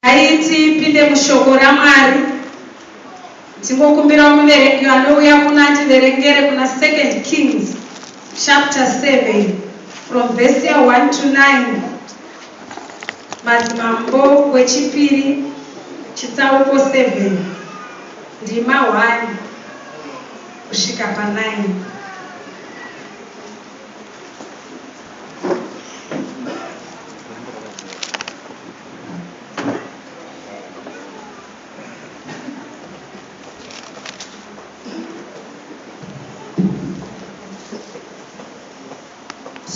Haiti pinde mushoko raMwari. Tingokumbira muverengi vanouya kuna tiverengere kuna 2 Kings chapter 7 from verse 1 to 9. Madzimambo wechipiri chitsauko 7 ndima 1 kusvika pa9.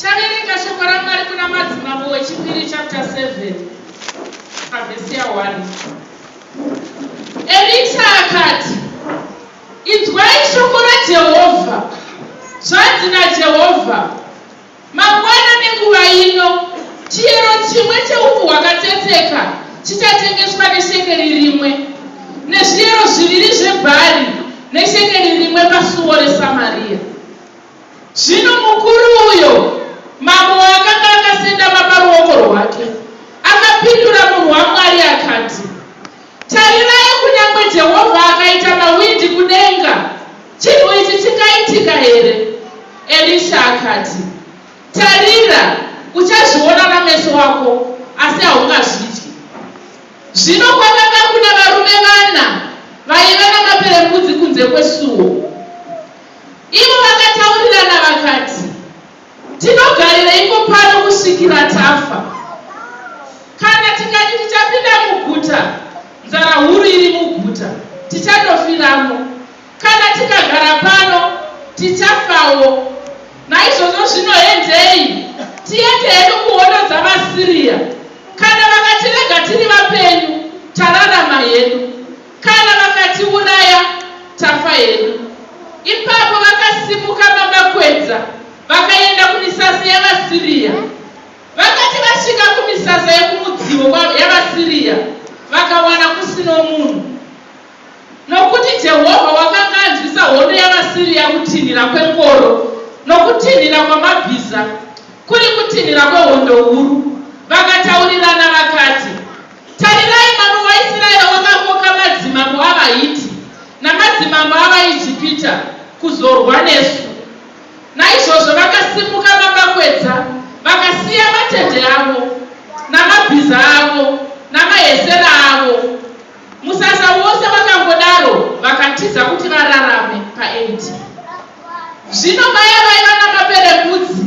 Shaverenga shoko raMwari kuna Madzimambo wechipiri chapter 7 pavhesi 1. Elisha akati, inzwai shoko raJehovha. Zvanzi naJehovha, mangwana nenguva ino chiyero chimwe cheupfu hwakatsetseka chichatengeswa neshekeri 1, nezviyero 2 zvebhari neshekeri 1 pasuo reSamaria. Zvino mukuru uyo mambo wakanga akasendama paruoko rwake akapindura munhu waMwari akati, tarirai, kunyange Jehovha akaita mawindi kudenga, chinhu ichi chingaitika here? Elisha akati, tarira, uchazviona nameso ako, asi haungazvidyi. Zvino kwakanga kuna varume 4 vaiva namaperembudzi kunze kwesuo. Ivo vakataurirana vakati, tinogarireiko pano kusvikira tafa? Kana tikati tichapinda muguta, nzara huru iri muguta, tichandofiramo. Kana tikagara pano, tichafawo. Naizvozvo zvino hendei tiende hedu kuhondo dzavaSiria. Kana vakatirega tiri vapenyu, tararama hedu. Kana vakatiuraya, tafa hedu. Ipapo vakasimuka vakakwedza vakaenda kumisasa yavaSiria. Vakati vasvika kumisasa yekumudzivo yavaSiria, vakawana kusino munhu, nokuti Jehovha wakanga anzwisa hondo yavaSiria kutinhira kwengoro nokutinhira kwamabhiza, kuri kutinhira kwehondo huru. Vakataurirana vakati, tarirai, mambo waIsraeri wakakoka madzimambo avaHiti namadzimambo avaIjipita kuzorwa nesu. Naizvozvo vakasimuka vakakwedza vakasiya matende avo namabhiza avo namahesera avo. Musasa wose vakangodaro vakatiza kuti vararame pa8. Zvino vaya vaiva namaperembudzi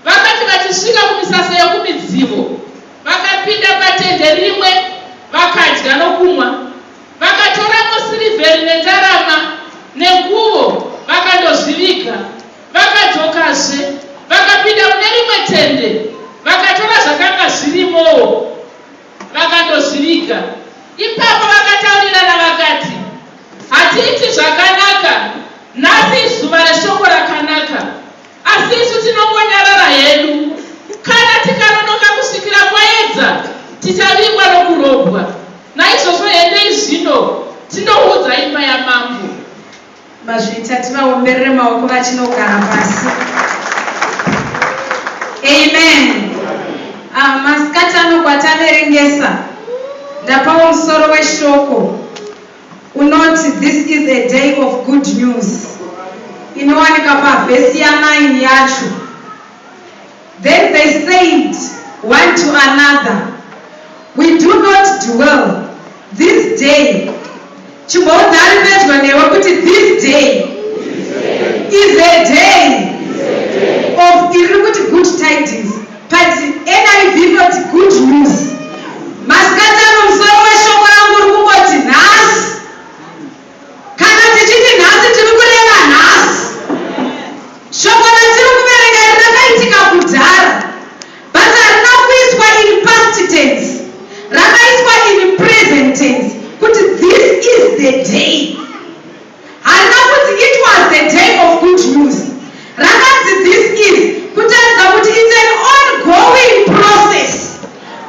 vakati vachisvika kumisasa yokumidzivo, vakapinda patende rimwe vakadya nokumwa. Vakatoramo sirivheri nendarama nenguo vakandozviviga. Vakadzokazve vakapinda mune rimwe tende, vakatora zvakanga zvirimowo vakandozviviga. Ipapo vakataurirana vakati, hatiiti zvakanaka, nhasi zuva reshoko rakanaka, asi isu tinongonyarara hedu. Kana tikanonoka kusvikira kwaedza, tichavigwa nokurobwa. Naizvozvo hendei zvino tindoudza imba yamambo. Mazviita tivaomberere maoko vachinogara pasi. Amen. Masikati anogwataverengesa ndapawo musoro weshoko unoti this is a day of good news, inowanika pavhesi 9 yacho. Then they said one to another, we do not dwell this day. Chimbodzi ari pedyo newe kuti this day is a day of, iri kuti good tidings, but NIV inoti good news. Masikati ano musoro weshoko rangu uri kungoti nhasi. Kana tichiti nhasi tiri kureva nhasi. Shoko ratiri kuverenga rakaitika kudhara, but harina kuiswa in past tense, rakaiswa in present tense, kuti this is the day. Harina kuti it was the day of good news. Rakanzi this is, kutaridza kuti it's an ongoing process.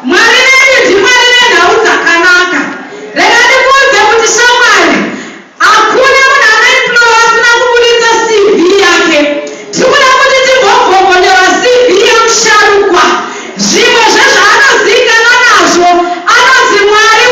Mwari vedu ndiMwari venhau dzakanaka. Rega ndikuudze kuti shamwari, hakuna munhu anaiplowa asina kubuditsa CV yake. Tikuda kuti timbobvongonera CV yemusharukwa. Zvimwe zvezvaanozivikanwa nazvo, anonzi Mwari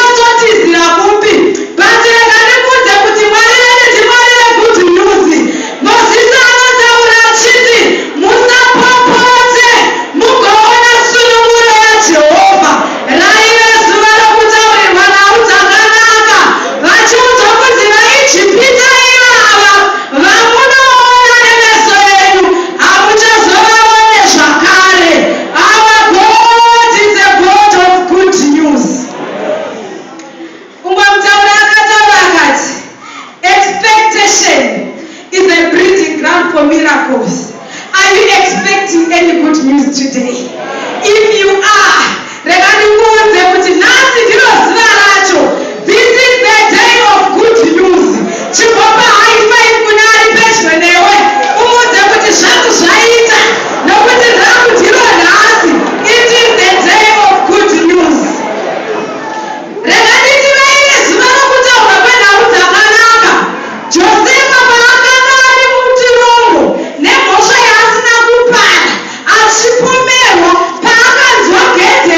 ndinototizira kupi but rega ndikudze kuti Mwari wedu ndiMwari wegood news. Mozisi anotaura achiti musapopote mugoona sunungulo yaJehovha raive zuva rokutaurirwa nhau dzakanaka vachiudzwa kunzi vaIjipita ivava vamunoona nemeso enyu hamuchazovaone zvakare. Our God is a God of good news. Umwe mutauri akataura akati expectation is a breeding ground for miracles. Are you expecting any good news today? If you are, rega ndikuudze kuti nhasi ndiro zuva racho. This is the day of good news. Chigopa high five kuna ari pedyo newe umuudze kuti zvangu zvaita nokuti rangu ndiro nhasi. It is the day of good news. Rega nditi vaine zuva rokutaura kwenhau dzakanaka. Josefa paakanga ari mutirongwa nemhosva yaasina kupara achipomerwa paakanzwa gedhe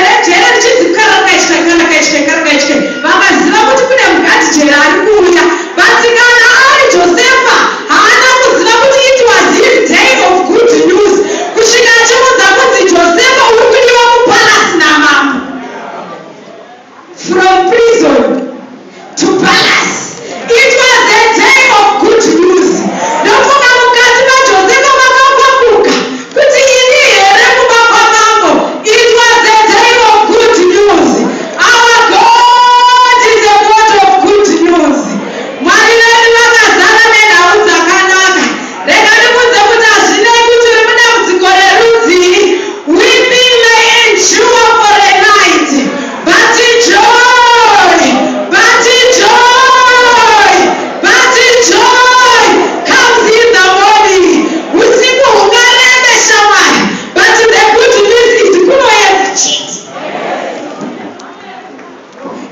rejere richiti karakaitye vakaziva kuti kune mugadhijeri ari kuuya. But kana ari Josefa haana kuziva kuti it was his day of good news kusvika achiudza kunzi Josefa uri kudiwa mupalasi namambo. From prison to palace. It was the day of good news. Ndofunga mukati maJosefa makakwakuka kuti ini here mubaba mambo. It was the day of good news. Our God is a God of good news. Mwari wedu vakazara nenhau dzakanaka. Rega ndikudze kuti hazvinei kuti uri mudambudziko rerudzii. Weeping may endure for a night, but joy comes in the morning. Usiku hungarebe shamwari, but the good news is kunoedza chete.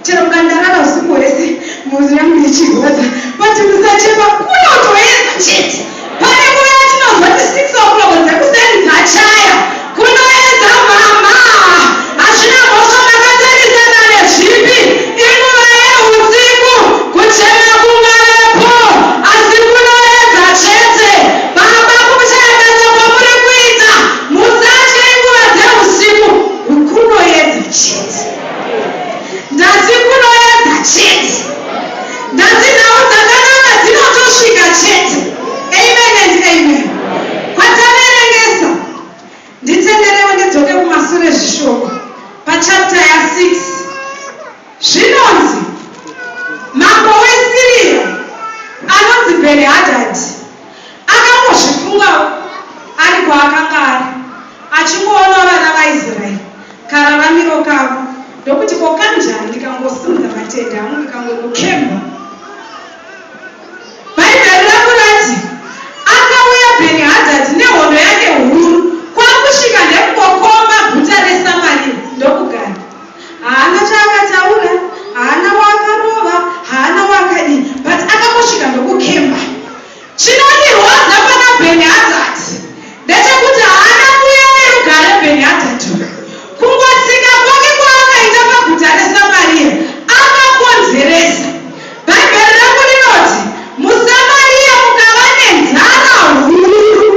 Chero mukandarara usiku hwese mwoyo yangu ichirwadza, but musachema kunotoedza chete. Pane nguva yatinozwa kuti 6 o'clock dzekuseni dzachaya kunoedza mama. Hazvina mhosva makatarisana nezvipi. Inguva yeusiku kuchema kungarepo asi kunoedza chete. Baba kumushayabasa kwamuri kuita musatye inguva dzeusiku kunoedza chete. Ndati kunoedza chete. Ndati nhau dzakanaka dzinotosvika chete. Amen and amen. Kwataverengesa nditenderewo ndidzoke kumashure zvishoko pachapta ya6 zvinonzi mambo weSiriya anonzi Bheni-Hadhadhi akambozvifunga ari kwaakanga ari achingoona vana vaIsraeri kararamiro kavo ndokuti kokanjani ndikangosimudza matende angu ndikangondokemba. Bhaibheri rakurati akauya Bheni-Hadhadhi nehondo yake huru kwakusvika ndekukokomba guta reSamaria ndokugara. Haana chaakataura, haana waakarova, haana waakadii, but akangosvika ndokukemba. Chinondirwadza pana Bheni-Hadhadhi ndechekuti haana kuuya nerugare Bheni-Hadhadhi. Kungotsika kwake kwaakaita paguta reSamaria akakonzeresa. Bhaibheri rangu rinoti muSamaria mukava nenzara huru.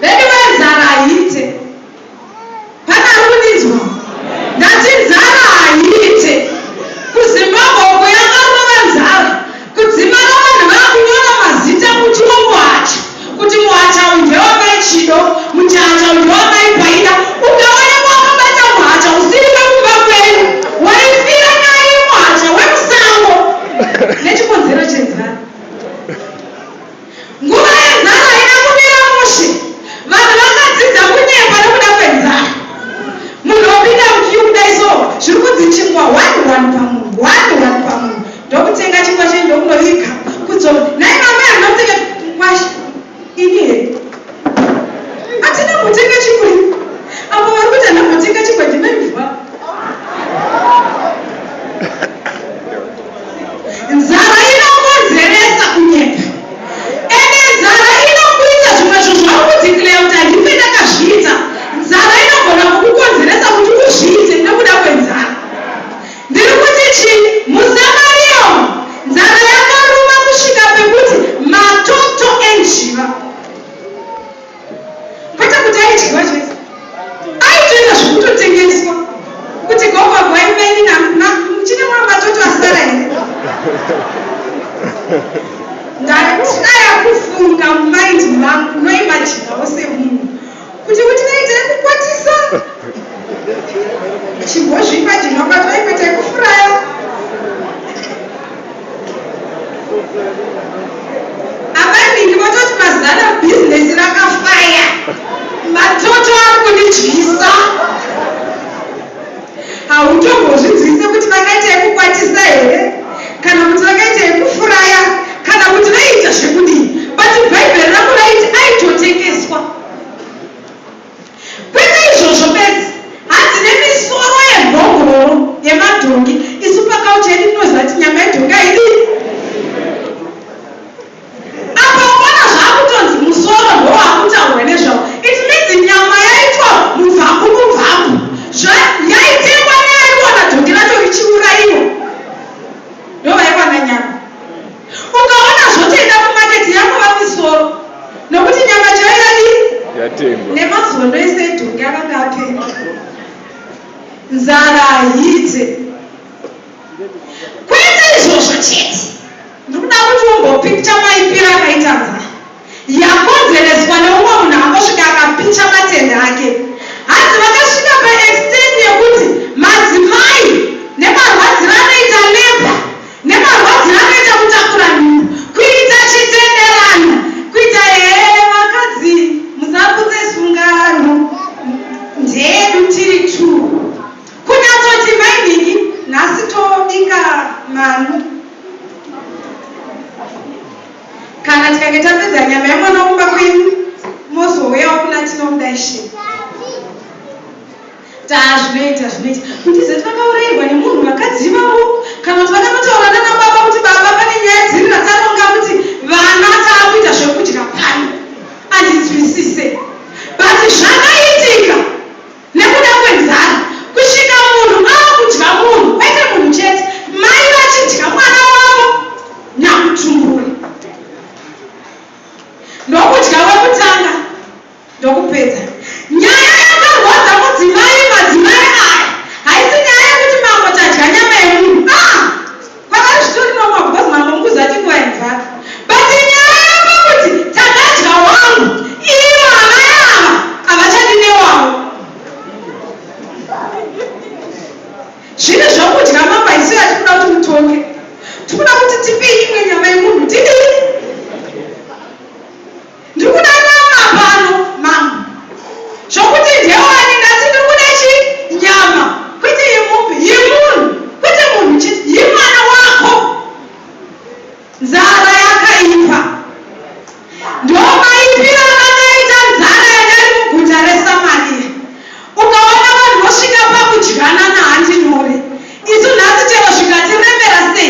Vediwe nzara haite. Pana rudidzwa. Ndati nzara haite. KuZimbabwe uko yakarova nzara. Kudzimara vanhu vakunyora mazita muchimuhacha kuti muhacha uyu ndewamaichido, muchacha uyu ndewamaibhaida. Ukaonekwa wakabata muhacha usiri wekuba kwenyu, waifira naye muhacha wemusango nechikonzero chenzara. Nguva yenzara haina kumira mushe. Vanhu vakadzidza kunyepa nekuda kwenzara. Munhu wopinda mukiyu kudaiso zviri kunzi chingwa 1 pamunhu. Ndokutenga chingwa chenyu ndokunovika kudzora. Nai mama anotenga ngwasha. Ini here. Hatina kutenga chingwa. Apo vari kuti anotenga chingwa ndinoibva. Nzara inokonzeresa kunyepa. Ene nzara inokuita zvimwe zvinhu zvauri kudzikireya kuti handife ndakazviita. Nzara inogona kukukonzeresa kuti uzviite nekuda kwenzara. Ndachaya kufunga mumaindi mangu noimajinawo semunhu kuti naite kukwatisa chimbozvimajina ukati waipete kufuraya. Avaningi vatoti mazana bhizinesi rakafaya, matoto ari kundidyisa. Hautombozvinzwise kuti vakaita yekukwatisa here kana kuti vakaita yekufuraya kana kuti vaita zvekudii, but bhaibheri rangu raiti aitotengeswa. Kwete izvozvo bedzi, hadzine misoro yembongoro yemadhongi. Isu pakauti yedu tinoziva kuti nyama yedhongi haidii. Apa uona zvaakutonzi musoro ndowakutaurwa nezvawo. It means nyama yaitwa mubvaku. Yaitengwa neaiwana dhongi racho richiuraiwa. Ndovaiwana nyama. Ukaona zvotoenda mumaketi yakova misoro. Nokuti nyama chairadi nemazondo ese edhongi akanga apenda. Nzara haite. Kwete izvozvo chete. Ndikuda kuti umbopicha maipira akaita nzara yakonzereswa neumwe munhu angosvika akapicha matende ake. Hadzi vakasvika paextend yekuti madzimai nemarwadziro anoita lemba nemarwadziro anoita kutakura nhumbu kuita chitenderano kuita vakadzi musaputse sungano ndedu tiri tu kunyatsoti mainhingi nhasi tobika manu kana tikange tapedza nyama yemwana kumba kwenyu mozouyawo kuna tinomudaishe zvinoita kuti zeti vakaurayirwa nemunhu wakadzivawo kana kuti vakanotaura nana baba kuti baba pane nyaya dziri radzaronga kuti vana taakuita zvekudya pano handinzwisise, but zvakaitika nekuda kwenzara kusvika munhu aakudya munhu kwete munhu chete, mai vachidya mwana wavo nyakutumbura. Ndokudya wekutanga ndokupedza. Nyaya yakarwadza mudzimai madzimai aya haisi nyaya yekuti mambo tadya nyama yemunhu. Kwavari zvitori nomwe because mambo mbuzi achinguva yenzara, but nyaya yapakuti takadya wangu ivo hama yava havachadi newavo. Zvine zvokudya mambo haisi yatikuda kuti mutonge, tikuda kuti tipe imwe nyama yemunhu tidii. Ndikuda nyama pano mama zvokuti ndewani ndati ndikuda chinyama kwete yemombe yemunhu kwete munhu chiti yemwana wako. Nzara yakaipa ndomaipira akataita nzara yakari muguta reSamaria. Ukaona vanhu vosvika pakudyana nahandi nhore. Isu nhasi chero zvikatiremera sei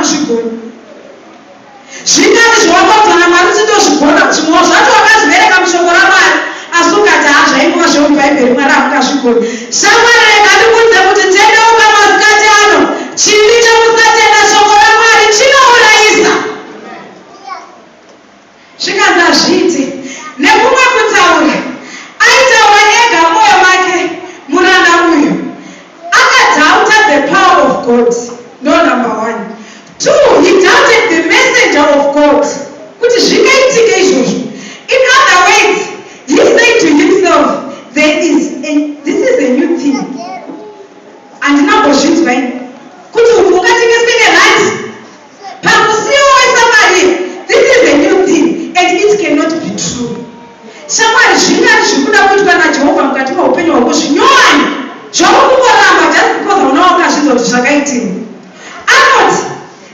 hazvigoni. Zvingati zvawakaudzana Mwari uchitozvigona, zvimwe zvacho wakazvivereka mushoko raMwari asi ukati hazvaingova zvemubhaibheri Mwari hamungazvigoni. Shamwari rega ndikudze kuti tendeuka masikati ano, chivi chekusatenda shoko raMwari chinourayisa. Zvikanzi hazviiti nekumwe kutaura, aitaura ega mwoyo make muranda uyu akadhauta the power of God. No, number one. Two, he doubted the messenger of God. Kuti zvingaitike izvozvo. In other words, he said to himself, this is a new thing. Andinambozvinzwa kuti uyu ungatengeseke rati pamusiwo weSamaria. This is a new thing and it cannot be true. Shamwari zvingati zvikuda kuitwa naJehovha mukati meupenyu hwako zvinyowani zvakungoramba just because unawo wakazvinzwa kuti zvakaitika. Anoti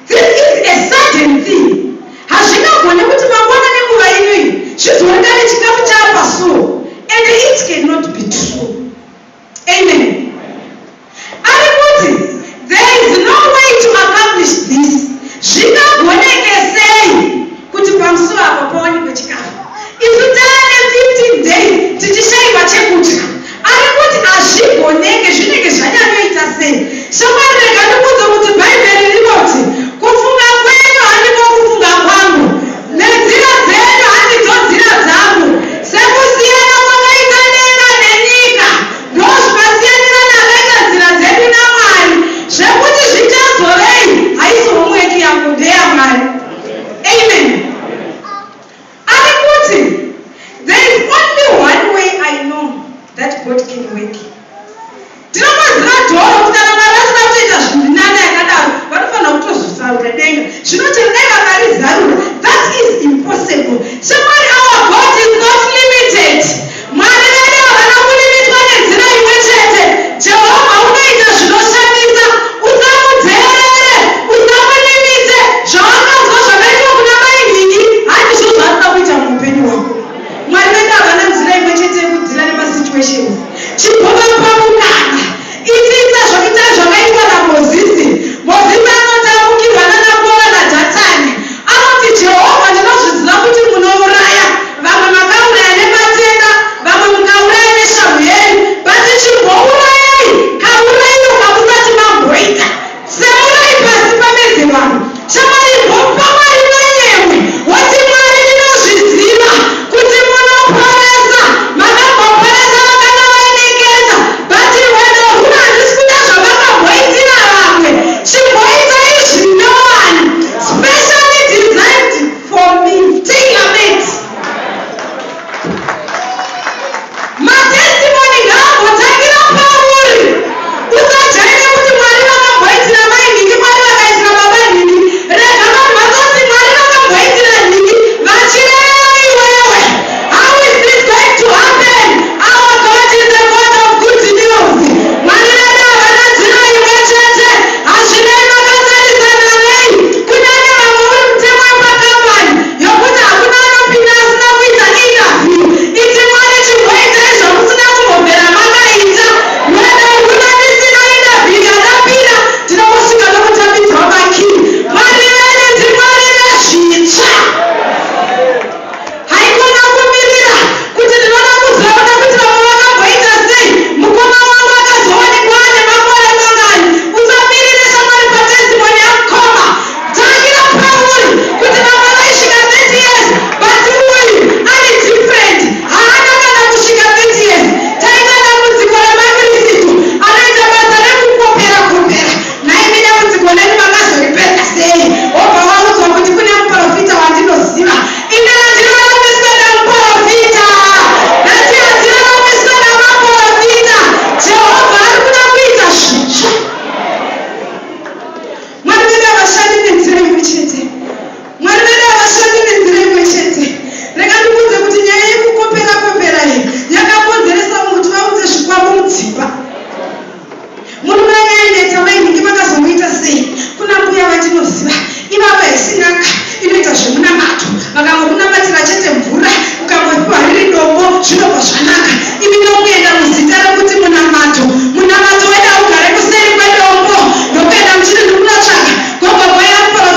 this is a sudden thing. Hazvingagone kuti mangwana nenguva inoyi zvizoonekane chikafu chaapasuo and it cannot be true. Amen. Ari kuti there is no way to accomplish this. Zvingagoneke sei kuti pamusuo apo pawanikwe chikafu. Isu taane 15 days tichishayiwa chekudya. Ari kuti hazvigoneke, zvinenge zvanyanyoita sei. Shamwari rega ndikudze kuti bhaibheri rinoti kufunga kwenyu handiko kufunga kwangu, nenzira dzenyu handidzo nzira dzangu. Sekusiyana kwakaita denga nenyika ndozvakasiyanira nakaita nzira dzedu naMwari, zvekuti zvichazovei haizomumweki yangu ndeyaMwari. Amen. Ari kuti there is only one way I know that God can work. Ndinomaziva dhoro kuti kana Mwari asina kuita zvirinani yakadaro vanofanira kutozvisarura denga. Zvinoti dai vakarizarura, that is impossible. Shamwari, our God is not limited. Mwari vedu havana kulimitwa nenzira imwe chete. Jehovha unoita zvinoshamisa, usamuteerere, usamulimite. Zvawakazwa zvakaitwa kuna mai nhingi handizvo zvaanoda kuita muupenyu hwako. Mwari vedu havana nzira imwe chete yekudzira nemasituations. Chibhova pamukana itiita zvakaita zvakaitwa naMozisi. Mozisi anotamukirwa nanaKora naDhatani. Anoti Jehovha, ndinozviziva kuti munouraya, vamwe makauraya nematenda, vamwe mukauraya neshamhu, basi chimbourayai kaurayiwo kamusati mamboita. Seurai pasi pameze vanhu. Shamwari, mbopa Mwari manyewe woti Mwari ndinozviziva kuti munoporesa, makamboporesa vakana vainekesa, but wena huna handisi kuda zvavakamboitira vamwe. Chimboita izvi nyowani, specially designed for me, tailor-made. Matestimony ngaambotangira pauri. Usajaire kuti Mwari vakamboitira mai nhingi, Mwari vakaitira baba nhingi. Rega vanhu vatoti Mwari vakamboitira nhingi vachireva iwewe. How is this going to happen? Our God is a God of good news. Mwari vedu havana nzira imwe chete. Hazvinei vakasarisana nei. Kunyange vamwe uri mutemo wepakambani yokuti hakuna anopinda asina kuita interview. Iti Mwari chimboita izvo musina kumbobvera makaita. Wena huna ndisina interview yakapinda, ndinokusvika nokutambidzwa makii. Mwari vedu ndiMwari vezvitsva. Haikona kumirira kuti ndinoda kuzoona kuti vamwe vakamboita sei. Mukoma wangu akazoonekwa ane makore mangani. Usamirire Shamwari patestimony yakukoma. Tangira pauri kuti vamwe vaisvika 30 years, but uyu ari different. Haana kana kusvika 30 years. Taita dambudziko remaKristu anoita basa rekukopera-kopera. Naimi dambudziko renu makazoripedza sei? Obva waudzwa kuti kune muprofita wandinoziva. Ine handinaramiswa namuprofita. Nhasi handinaramiswa namaprofita. Jehovha ari kuda kuita zvitsva. Mwari vedu havashandi nenzira imwe chete. Mwari vedu havashandi nenzira imwe chete. Rega ndikudze kuti nyaya yekukopera-kopera iyi yakakonzeresa kuti vaudze zvikwambo mudzimba. Murume ainetsa mai nhingi vakazomuita sei? Kuna mbuya vatinoziva ivava isinaka inoita zvemunamato, vakangokunamatira chete mvura ukangopiwa riri dombo zvinobva zvanaka. Imi ndokuenda muzita rekuti munamato. Munamato weda ugare kuseri kwedombo ndokuenda muchiri ndikunotsvaga gogogo yapro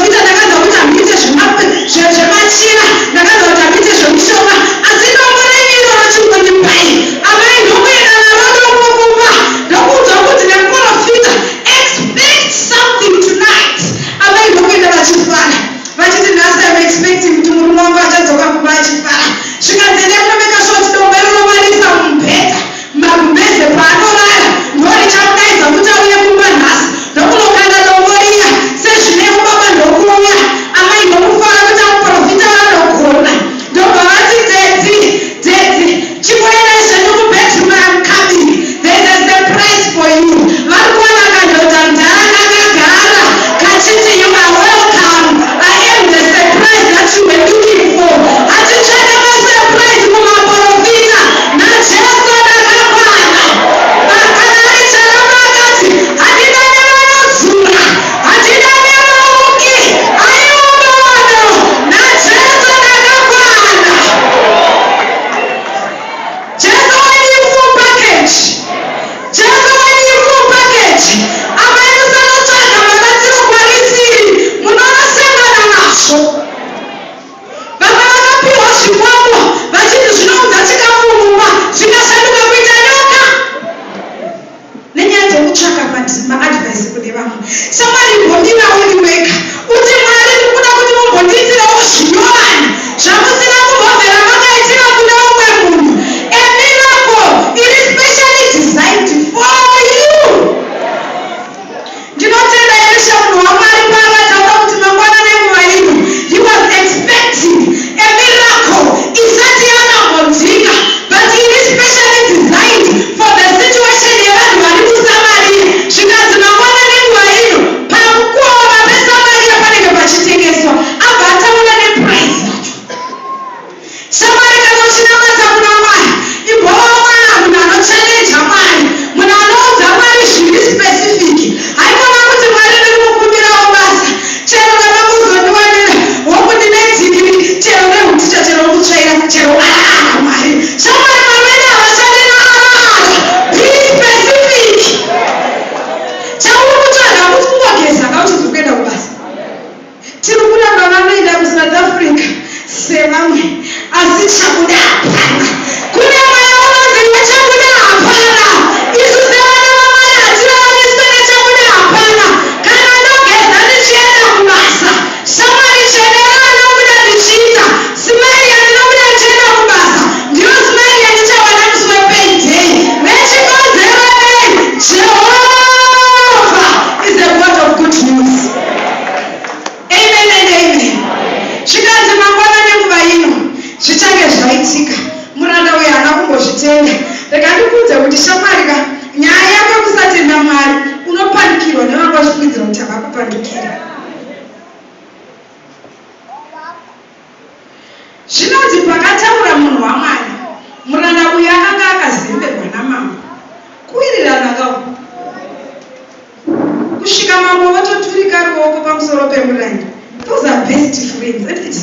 kusvika mambo vototurika ruoko pamusoro pemuranda. Those are best friends, isn't it?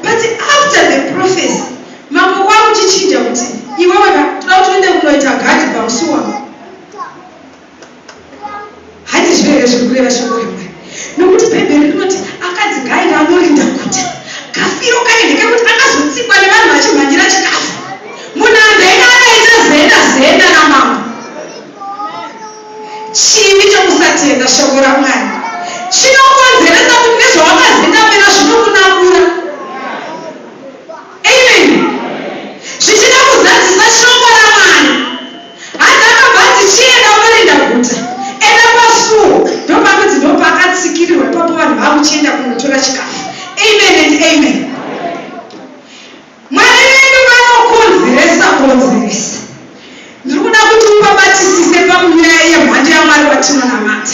But after the prophecy, mambo kwakuchichinja kuti iwewe toda kuti uende kunoita gadi pamusuwa. Hati zvere zvikureva shoko remwari. Nokuti bhebheri rinoti akadzi ngainge anorinda guta. Kafiro kaende kekuti akazotsikwa nevanhu vachimhanyira chikafu. Munhu anzenge akaita zenda namambo. Chivi chokusatenda shoko ramwari chinokonzeresa kuti nezvawakazendapera zvinokunakura. Amen. Zvichida kuzadzisa shoko ramwari. Hati akabva tichienda unorinda guta. Enda pasuo. Ndopakuti ndopakatsikirirwa ipapo vanhu vakuchienda kunotora chikafu. Amen and amen. Mwari vedu vanokonzeresa. Ndiri kuda kuti ubabatisise pamunyaya yemhando yaMwari watinonamata.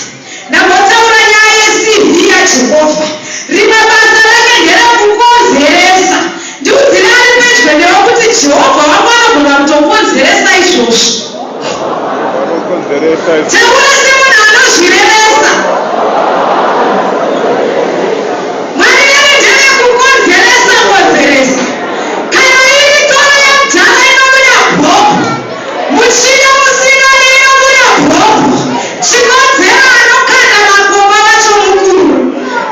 Ndambotaura nyaya yeCV yaJehovha. Rimwe basa rake nderekukonzeresa. Ndiudzire ari pedyo newe kuti Jehovha wangu anogona kutokonzeresa izvozvo. Taura semunhu anozvirevesa. Mwari vedu nderekukonzeresa. Kana iri toro yemudhara inobuda bhobho. Muchina musina inobuda bhobho. Chikonzera anokanda makomba vacho mukuru.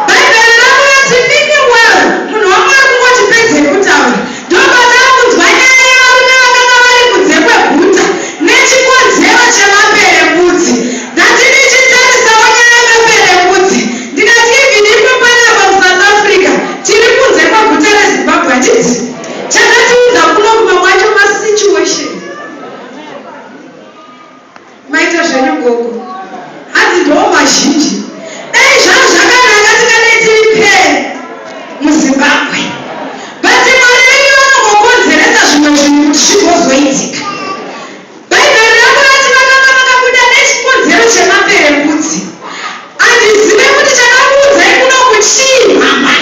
Bhaibheri rakunoti thinking well. Munhu waMwari kungoti pedze kutaura. Ndopatara kunzwa nyaya yevarume vakanga vari kunze kweguta nechikonzero chemaperembudzi. Ndatiri chitarisawo nyaya yemaperembudzi. Ndikati even ipo panapa muSouth Africa tiri kunze kweguta reZimbabwe handiti. Chakatiudza kuno kumwe mwacho masituation. Maita zvenyu gogo. Hanzi ndiwo mazhinji. Dai zvaro zvakanaka tingadai tiri pere muZimbabwe. Basi Mwari vedu vanongokonzeresa zvimwe zvinhu kuti zvigozoitika. Bhaibheri rakunoti vakanga vakabuda nechikonzero chemaperembudzi. Handizive kuti chakakuudzai kuno kuchii mama.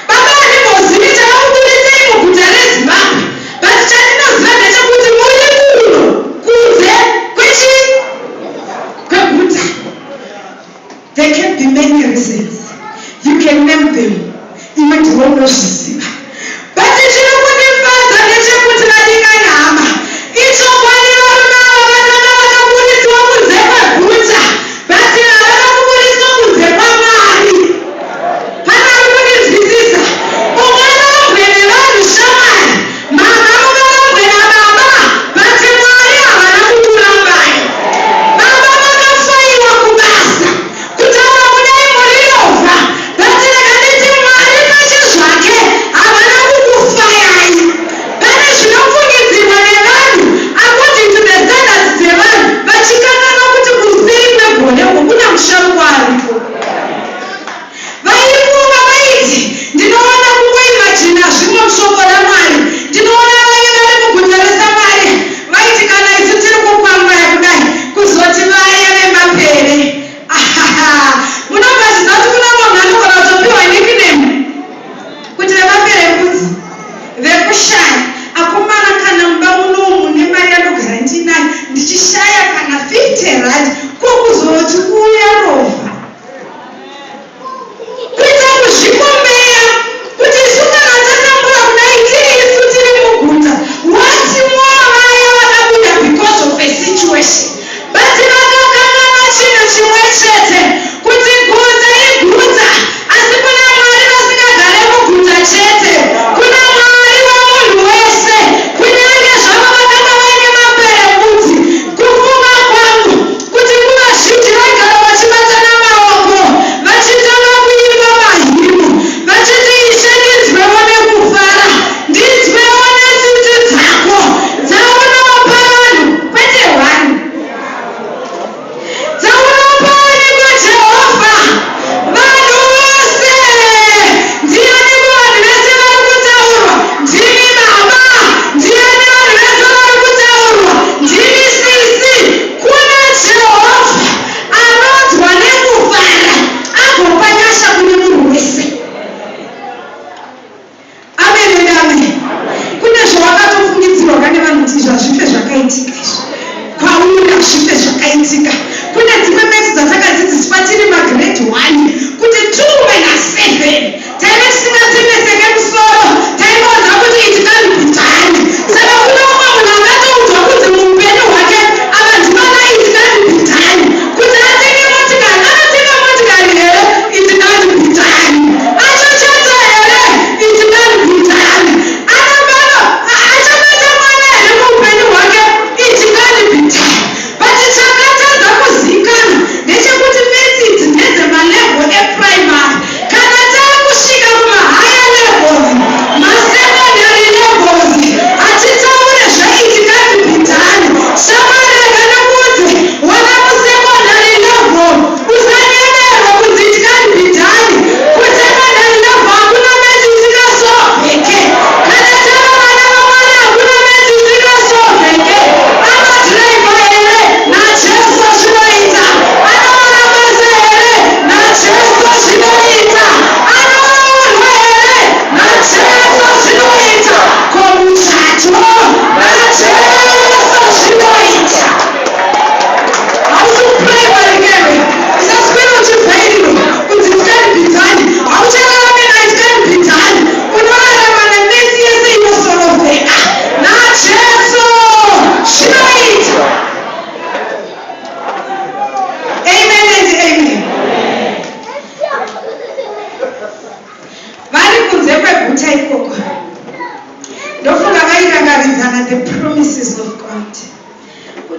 Baba handimbozivi chakakuburisai muguta reZimbabwe. Basi chandinoziva ndechekuti muri kuno kunze kweguta. There can be many reasons. You can name them. Iwe ndiwe unozviziva. Basi chiri kundifadza ndechekuti vadikani hama. Ichokwadi varume ava vakanga vakaburiswa kunze kweguta. Basi havana kuburiswa kunze kwaMwari. Pana ari kundinzwisisa. Umwana wabwene vanhu shamwari. Mama mukavabwena baba. Basi Mwari havana kukurambai. Baba vakafaiwa kubasa. Kutaura kudai muri Yehova. Basi rega nditi Mwari pachezvake havana kukufayai.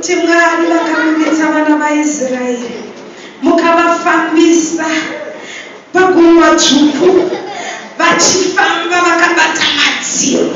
kuti Mwari vakarongedza vana vaIsraeri mukavafambisa pagungwa dzvuku vachifamba vakabata madziro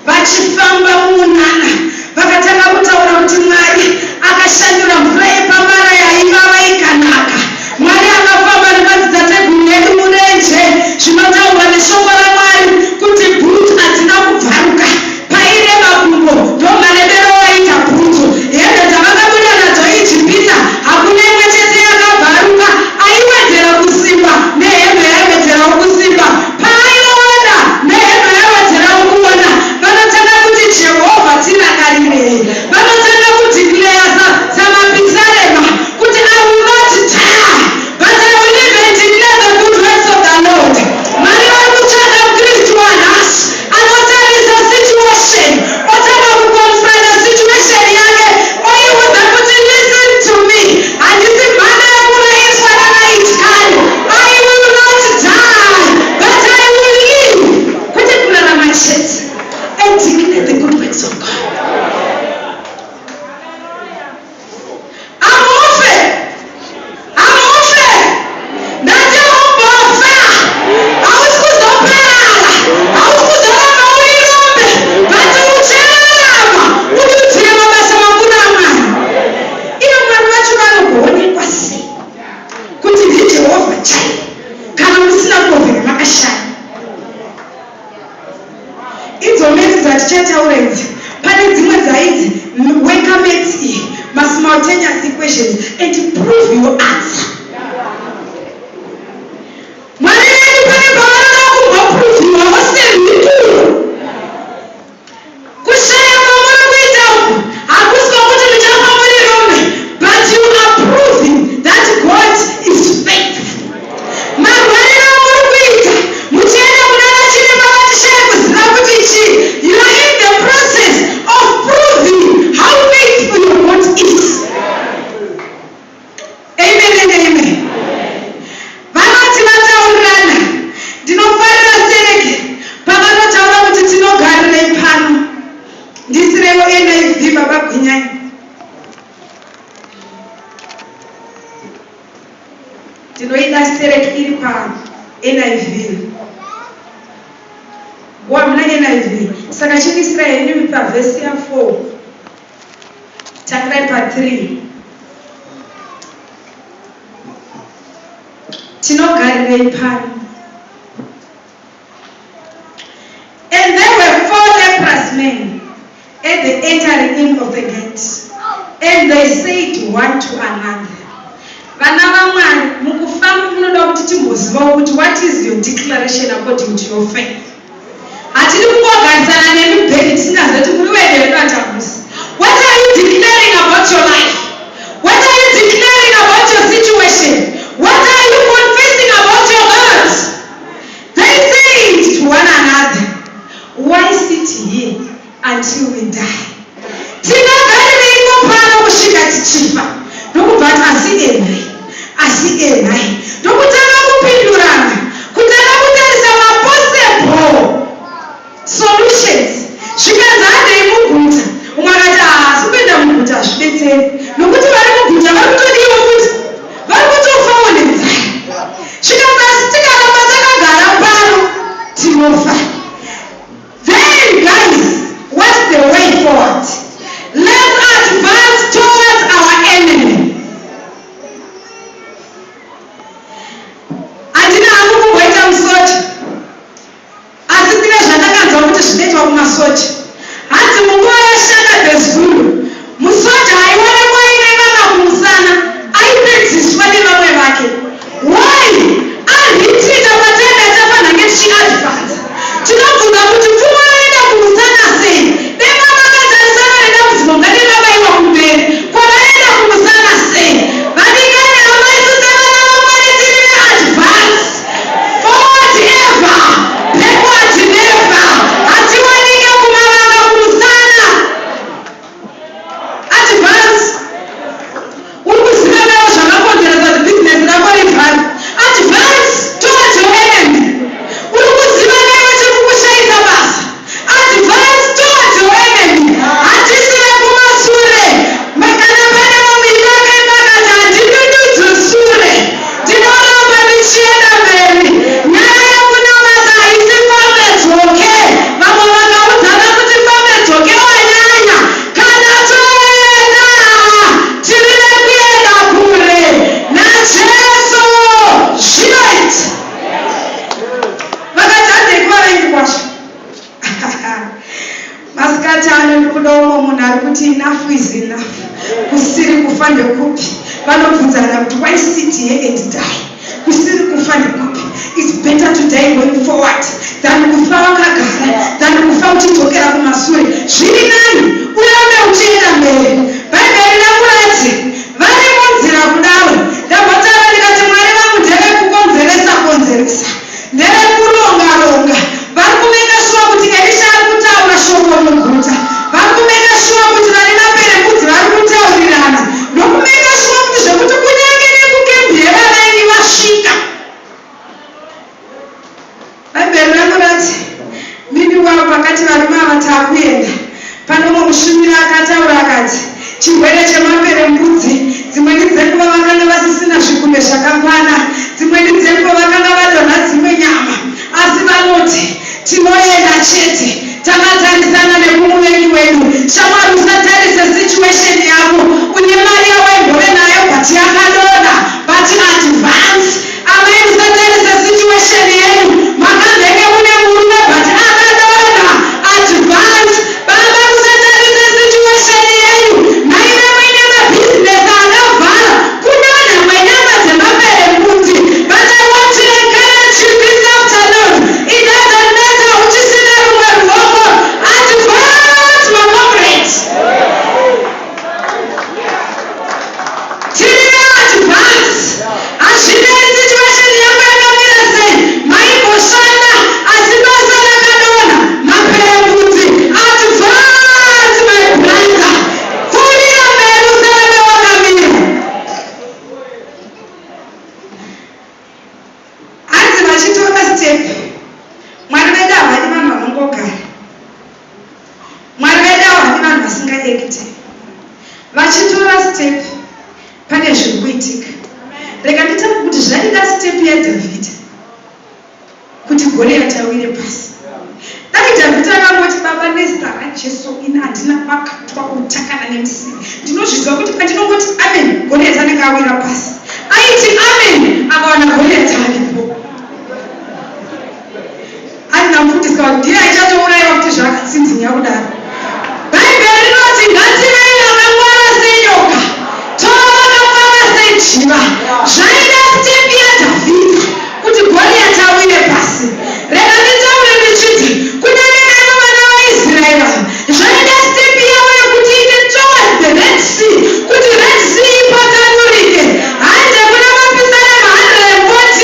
vachifamba mumunana vakatanga kutaura kuti Mwari akashandura mvura yepamara yaivava ikanaka. Mwari akafamba nemadzitateguru edu murenje zvinotaurwa neshoko raMwari kuti bhutu hadzina kubvaruka paine makumbo ndomarebero waita bhutu. Hembe dzavakabuda nadzo Ijipita hakuna imwe chete yakabvaruka, aiwedzera kusimba nehembe yaiwedzerawo kusimba, paaiona nehembe yaiwedzerawo kuona. Vanotanga kuti Jehovha tirakarire, vanotanga kudhikleya samapisarema kuti I will not die but I will live and declare the good works of the Lord. Mwari vari kutsvaka mukristu wanhasi anotarisa situation, otanga kuconfront situation yake oiudza kuti listen to me, handisi mhaka yokuraiswa rakaityari. I will not die but I will live, kwete kurarama chete, and declare the good works of God. Pane dzimwe dzaidzi weka simultaneous equations and prove your answer. Mwari vedu pane pavanoda kumbopruvhiwa osezvikuru. Kushaya kwamuri kuita uku hakusi kwokuti muchafa muri rume, but you are proving that God is faithful. Marwariro amuri kuita muchienda kunana chiremba vachishaya kuziva kuti chii, you are in the process of proving how faithful your God is. Amen and amen. Vanoti vataurirana, ndinofarira sereke pavanotaura kuti tinogarirei pano. Ndisirewo NIV baba gwinyai. Ndinoida sereke iri paNIV. Wamuna NIV. Saka chindisira henyu pavhesi ya4. Takirai pa3. Tinogarirei pano. And there were 4 leprous men at the entering in of the gate, and they said one to another. Vana vaMwari, mukufamba munoda kuti timbozivawo kuti what is your declaration according to your faith. Hatidi kungogarisana nemibheri tisingazoti muri wedere katamusi. What are you declaring about your life? What are you declaring about your situation? What are you confessing about your hurt? They said to one another, why sit here until we die? Tinogarireiko pano kusvika tichifa. Ndokubva asi enai. Ndokutanga kupindurana, kutanga kutarisa mapossible solutions. Zvikanzi handei muguta, umwe akati kupinda muguta hazvidetseri, nokuti vari muguta vari kutodiwa kuti vari kutofawo nenzara. Zvikanzi asi tikaramba takagara pano tinofa. Then guys, what's the way forward? Let's advance towards our enemy. kuti enough is enough, kusiri kufa ndekupi. Vanobvunzana kuti why sit here and die? Kusiri kufa ndekupi. It's better to die going forward than kufa wakagara, than kufa uchidzokera kumashure. Zviri nani urambe uchienda mberi. Bhaibheri rakurati vari munzira kudaro. Ndabvatara ndikati Mwari vangu ndeve kukonzeresa konzeresa, ndeve kuronga. Vari kumeka sure kuti Elisha ari kutaura shoko muguta. Vari kumeka sure kuti vari maperembudzi vari kutaurirana. Nokumeka sure kuti zvekuti kunyange nekukembi yevanaini vasvika. Bhaibheri rakurati mimi wavo pakati varume ava taakuenda. Pano mumwe mushumiri akataura akati chirwere chemaperembudzi, dzimweni dzenguva vakanga vasisina zvikunwe zvakakwana, dzimweni dzenguva vakanga vadonha dzimwe nyama, asi vanoti tinoenda chete takatarisana nekumuvengi wedu. Shamwari, usatarise situation yako. Une mari yawaigove nayo but yakadonha, but advance. Amai, usatarise situation yedu. Makazenge une murume but akadonha, advance. Baba, usatarise situation yedu. Maine muine mabusiness akavhara, kunana mwenyama dzemaperembudzi. But I want to encourage you this afternoon. It doesn't matter uchisina rumwe ruoko. Advance, my comrades. Tiri advance. Hazvinei situation yako yakamira sei. Maimboshanda asi basa rakadonha, maperembudzi. Advance, my brother. Pfuurira mberi, usarambe wakamira. Hanzi vachitora step. Mwari vedu havadi vanhu vanongogara. Mwari vedu havadi vanhu vasingaekite. Vachitora step, pane zviri kuitika. Rega nditaure kuti zvaida step yaDhavhidha kuti Goriati awire pasi. Dai Dhavhidha akangoti baba nezita raJesu ina handina pakatwa kutakana nemusiri, ndinozviziva kuti pandinongoti amen Goriati anenge awira pasi. Aiti amen akawana Goriati aripo. Andina mufundisi kuti ndiye aichatourayiwa kuti zvakatsinzinya kudaro. Bhaibheri rinoti ngativei vakangwara senyoka, tova vakangwara sejiva. Zvaida step yaDhavhidha kuti Goriati awire pasi. Rega nditaure ndichiti kunyange naivo vana vaIsraeri ava, zvaida step yavo yekuti ite towards the Red Sea, kuti Red Sea ipatanurike. Hanje kuna mapisana ma114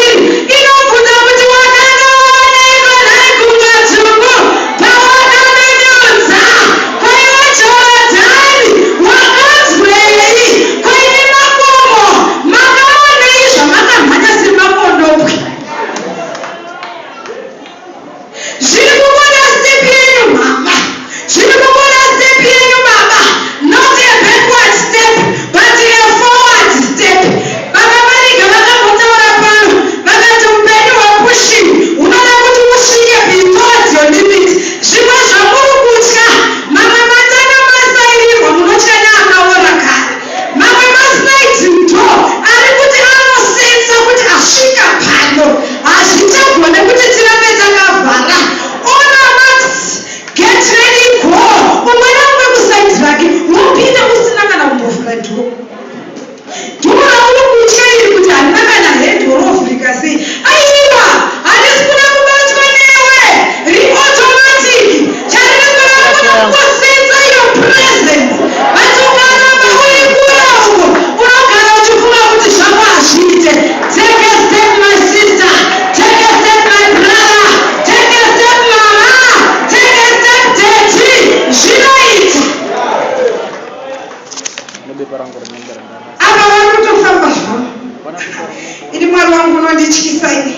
inobvunza kuti wakanga waonekwa nhai gungwa dzvuku pawakamenyudza kwaiva Jorodhani, wakanzwei? Kwaine makomo, makaonei zvamakamhanya semapondobwe? Zviri kubuda step yenyu mama, zviri kubuda step yenyu baba. Not a backward step, but a forward step. Baba Mariga vakambotaura pano vakati upenyu hwepushing unoda kuti usvike beyond your limit. Zvimwe zvamuri kutya, mamwe matana masairirwa munotya neakaora kare. Mamwe masinaiti ndo ari kuti anosensa kuti asvika pano hazvichagone kuti tirambe takavhara. Ona max, get ready, go. Umwe naumwe kusaidi rake wopinda usina kana kumbovhura dhoo. Dhoo rauri kutya iri kuti handina kana hedhoo rovhurika sei. Aiwa, handisi kuda kubatwa newe. Ri-automatic. Chariri kuda kuda kusensa your presence. But ukaramba uri kure uko, unogara uchifunga kuti zvako hazviite. Take a step, my sister. Take a step, my brother. Take a step, mama. Take a step, daddy. Zvinoita. Apa vari kutofamba zvavo. Ini Mwari wangu unondityisa ini.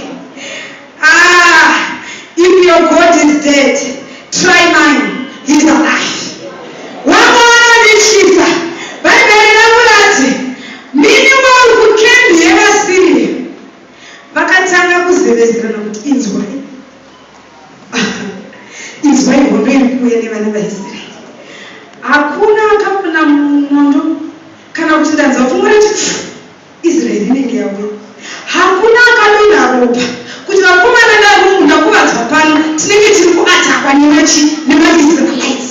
If your God is dead, try mine. He is alive. Wangu unondityisa. Bhaibheri rakurati mini vari kukembi yevaSiria vakatanga kuzevezerana kuti inzwai. Inzwai hondo iri kuuya nevana vaIsraeri. Hakuna akapona munondo kana kuti danza pfungwa rati Israeri inenge yauya. Hakuna akadonha ropa kuti vakomana narumu ndakuvadzwa pano tinenge tiri kuatakwa nemaIsraelites.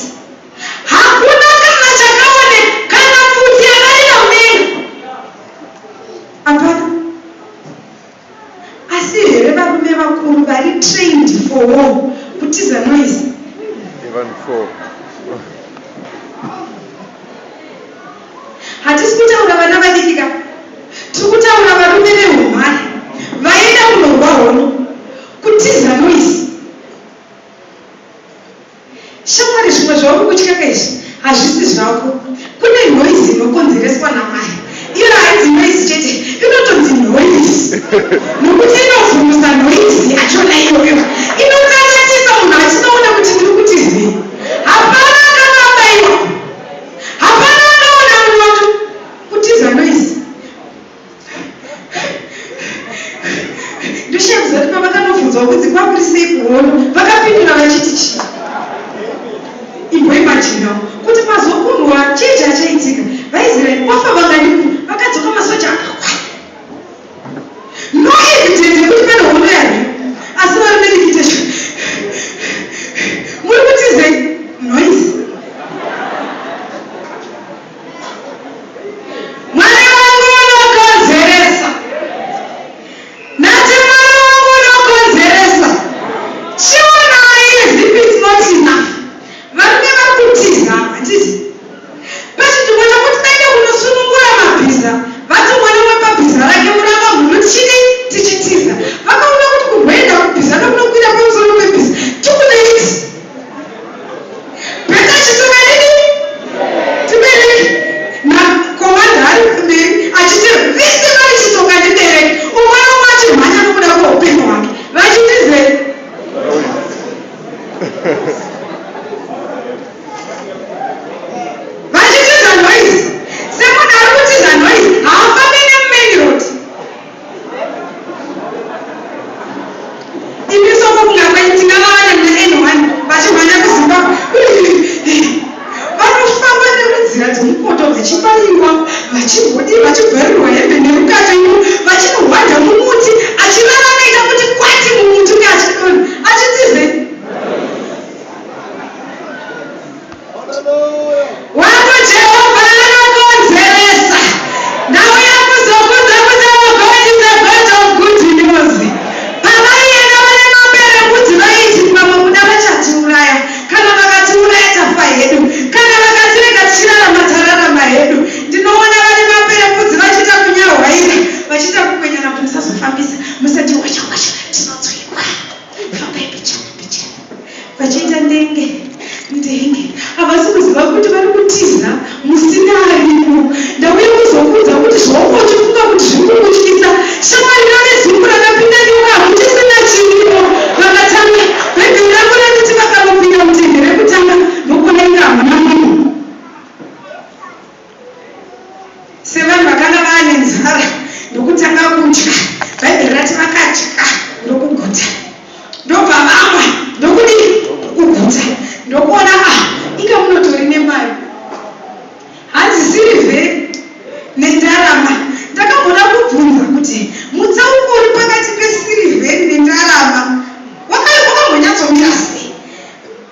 Hakuna kana chaka varume vakuru vari trained for war kutiza noise. Even for. Hatisi kutaura vana vadikika, tiri kutaura varume veumhare vaenda kunorwa hono kutiza noise. Shamwari, zvimwe zvauri kutyaka izvi hazvisi zvako. Kune noise inokonzereswa namai, iyo haidzi noise chete, inotonzi noise nokuti inovhumusa noise yachona iyoyo, inokanganisa munhu achinoona kuti ndiri kutizei. Hapana akavabaiwa, hapana akaona munoto kutiza noise. Ndoshamisa kuti pavakanofunzwa kuti kwakuri sei kuona, vakapindura vachiti chii. Imboimaginawo kuti pazokundwa chii chachaitika, vaisraeri wafa vanganipo, vakadzoka masoja akakwana. No evidence yekuti pane hondo yaryo, asi vari medication. Muri kutizei noise. Mwari wangu unokonzeresa, nati mwari wangu unokonzeresa. Chionai if it's not enough. Varume vari kutiza handiti. Pachitumwe chokuti daide kunosunungura mabhiza, vati mwana wepabhiza rake muramba mhuno chini tichitiza. Vakaona kuti kugoenda kubhiza nokunokwira pamusoro pebhiza tikuneiti. Bheta chitonga nini? Tibereki. Nakomanda ari kumberi achiti vese vari chitonga ndibereki. Umwe nomwe achimhanya nokuda kweupenyu hwake. Vachitizei? Vachitiza noise. Semunhu ari kutiza noise haafambi nemumain road. Imi soko kungakwai tingavana muna N1 vachimhanya kuZimbabwe. Vanofamba nemunzira dzemukoto vachibaiwa, vachibherirwa hembe nerukata ino, vachinohwadha mumuti, achirara anoita kuti kwati mumuti uye achidonha. Achitizei? Wako Jehovha anokonzeresa. Ndauya kuzokuudza kuti our God is a God of good news. Pavaienda vane maperembudzi vaiti pamwe kuda vachatiuraya, kana vakatiuraya tafa hedu, kana vakatirega tichirarama tararama hedu. Ndinoona vane maperembudzi vachiita kunyahwaira, vachiita kukwenyana kuti musazofambisa, musati wacha tinotswikwa. Fambai pichana. Vachiita ndenge. Havasi kuziva kuti vari kutiza musina arimo. Ndauya kuzokuudza kuti zvauko uchifunga kuti zviri kukutyisa, shamwari rave zungu rakapinda nyoka hamuchisina chirimo. Vakatanga bhebheri rako ratiti vakanopinda mutende rekutanga nokuona inge hamuna munhu. Sevanhu vakanga vaane nzara ndokutanga kutya, bhaibheri rati vakatya ndokuguta. Ndobva vamwe ndokudii kuguta. Ndokuona inge munotori nemari. Hanzi sirivheri nendarama. Ndakamboda kubvunza kuti mutsauko uri pakati pesirivheri nendarama wakambonyatsomira sei?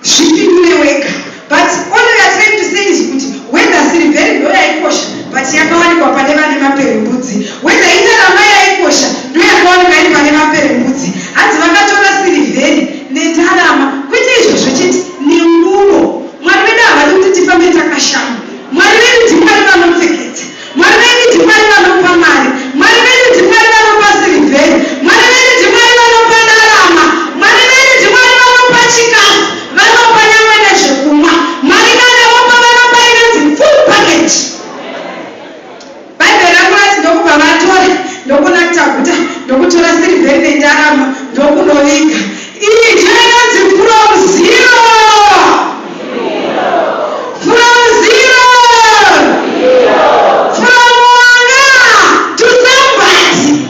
Zvipindure wega. But all we are trying to say is kuti whether sirivheri ndo yaikosha but yakawanikwa pane vane maperembudzi, whether indarama yaikosha ndo yakawanikwa iri pane maperembudzi. Hanzi vakatora sirivheri nendarama kwete izvozvo chete nenguo. Mwari vedu havadi kuti tifambe takashama. Mwari vedu ndimwari vanopfeketa. Mwari vedu ndimwari vanopa mari. Mwari vedu ndimwari vanopa sirivheri. Mwari vedu ndimwari vanopa ndarama. Mwari vedu ndimwari vanopa chikafu, vanopa nyama nezvekumwa. Mwari kana vopa vanopa inonzi full package. Bhaibheri rangu rati ndokubva vatora ndokunataguta ndokutora sirivheri nendarama ndokunoviga. Iyi ndiyo inonzi from zero. From zero. From one to somebody.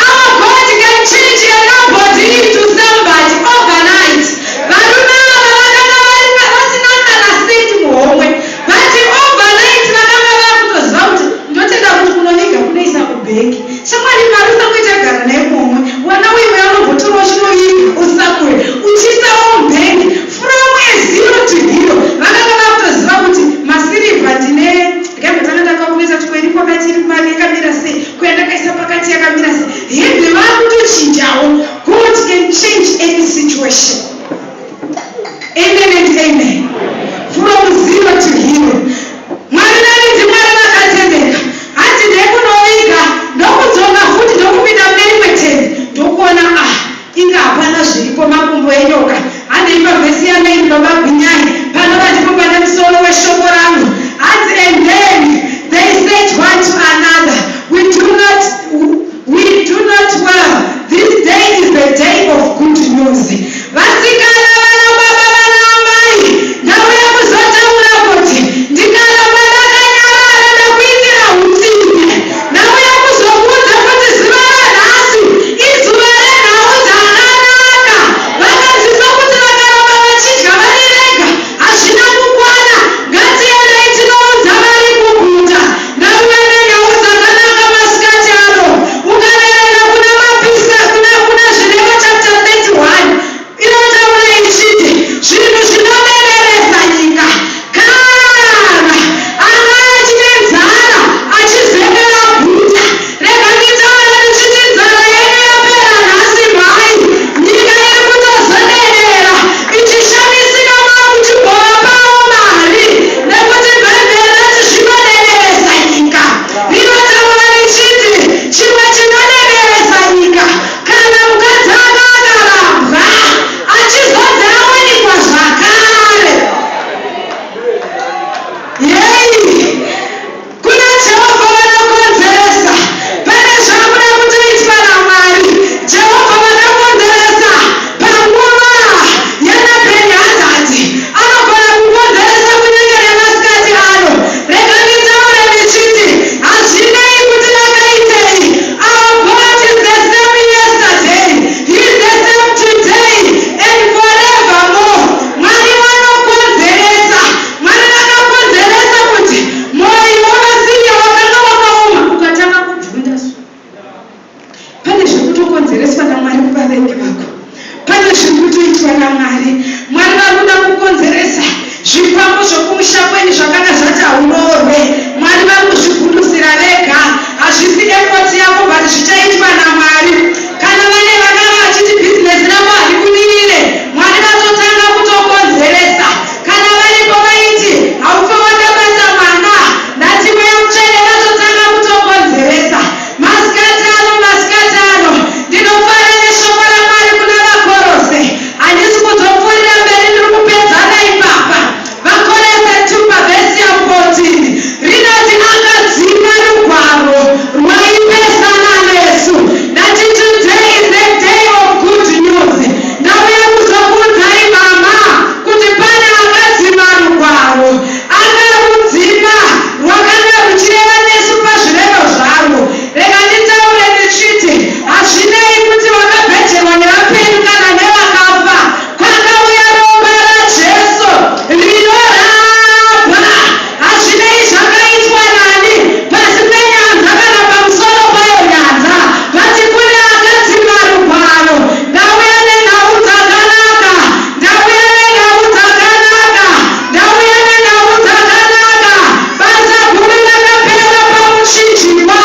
Our God can change your nobody to somebody overnight. Varume vakanga vasina kana state muhomwe, vati overnight vakanga vakutoziva kuti ndotenda kuti kunoviga kunoisa kubhengi. Shamwari mari usangoita gara naye mumwe. Wana uyu anobhotora chinoiga usakwe uchiisawo mubhengi. From a zero to hero. Vakanga vakutoziva kuti masirivha ndikambotanga ndakakuita kuti kwendi kwakati iri kumari yakamira sei, kwenda kaisa pakati yakamira sei. Hembe vakutochinjawo. God kuitwa naMwari. Mwari vari kuda kukonzeresa zvifambo zvokumusha kwenyu zvakanga zvati hauroorwe. Mwari vari kuzvigundusira vega, hazvisi efoti yako bhati zvichaitwa naMwari. Kana vane vakanga vachiti bhizinesi ravo harikumirire, Mwari vatotanga kutokonzeresa. Kana varipo vaiti haufe wakabata mwana, ndatimwe mutsvene vatotanga kutokonzeresa. Masikati ano ndinofara neshoko raMwari kuna vakorose. Handisi kuzopfuurira mberi, ndiri kupedzana ipapa. Vakorose 2 vhesi ya 14 rinoti akadzima rugwaro rwaipesana nesu. Ndati today is the day of good news. Ndauya kuzokuudzai mama kuti pane akadzima rugwaro. Akarudzima rwakanga ruchireva nesu pazvirevo zvaro. Rega nditaure ndichiti hazvinei kuti wakabheterwa nevapenyu kana nevakafa. Kwakauya ropa raJesu rinorapa. Hazvinei zvakaitwa nani pasi penyanza kana pamusoro payo nyanza, vati kune akadzima rugwaro. Ndauya nenhau dzakanaka, ndauya nenhau dzakanaka, ndauya nenhau dzakanaka. Basa guru rakapera pamuchinjikwa,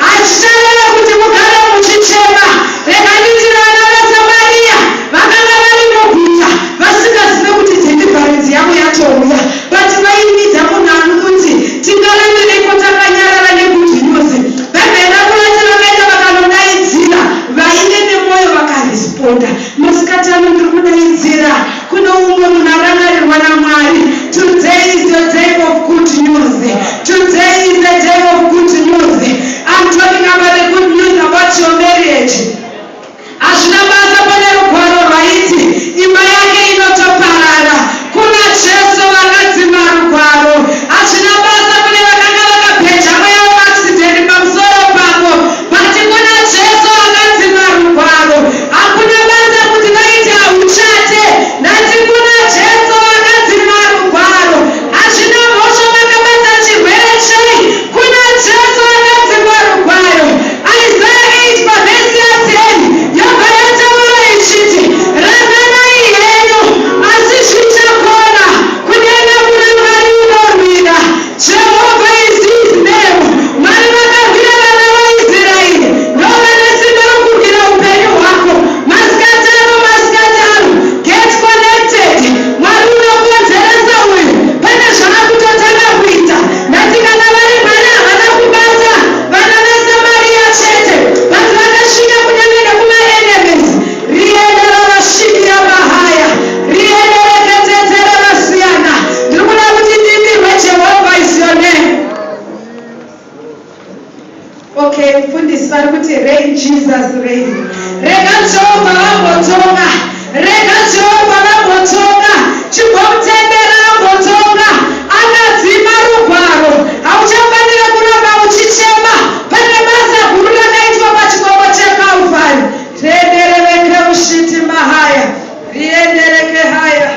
hachichareva kuti mugare muchichema. Rega nditi vana vaSamaria vakanga vari muguta vasingazive kuti dherivharenzi yavo yatouya, bati vaimidza munhu anokuti tingarambireiko takanyarara negood news. Bhaibheri rakurati vakaenda vakanodaidzira, vaine nemwoyo vakaresponda. Masikati ano ndiri kudaidzira kuno umwe munhu arangarirwa naMwari. Today is your day of good news. Today is the day of good news. I'm talking about the good news about your marriage. Hazvina basa pane rugwaro rwaiti imba yake inotoparara. Kuna Jesu vakadzima rugwaro. Hazvina basa kune vakanga vakapedza mweya weaccident pamusoro pako, bati kuna Jesu akadzima rugwaro. Hakuna basa kuti vaiti hauchate, ndati kuna Jesu akadzima rugwaro. Hazvina mhosva vakabata chirwere chei, kuna Jesu akadzima rugwaro. Isaiah 8 vhesi ya 10 yobva yataura ichiti razanai henyu, asi zvichakona kunyange kuna Mwari unorwira. Jehovha is his name. Mwari vakarwira vana vaIsraeri, ndovane simba rokurwira upenyu hwako. Masikati ano, get connected. Mwari unokonzeresa uyu pane zvaakutotanga kuita. Ndati kana vari Mwari havana kubata vana veSamaria chete, vanhu vakasvika kunyange nekumaenemies. Riende ravasvikira mahaya, riende reketsetsera vasiyana. Ndiri kuda kuti ndimbirwe Jehovha is your name. Okay, mfundisi vari kuti reign Jesus reign. Rega Jehovha vambotonga, rega Jehovha vambotonga, chigomutendera vambotonga. Akadzima rugwaro, hauchafanira kuramba uchichema. Pane basa guru rakaitwa pachikomo cheKalvari. Riendereke ushiti mahaya, riendereke haya.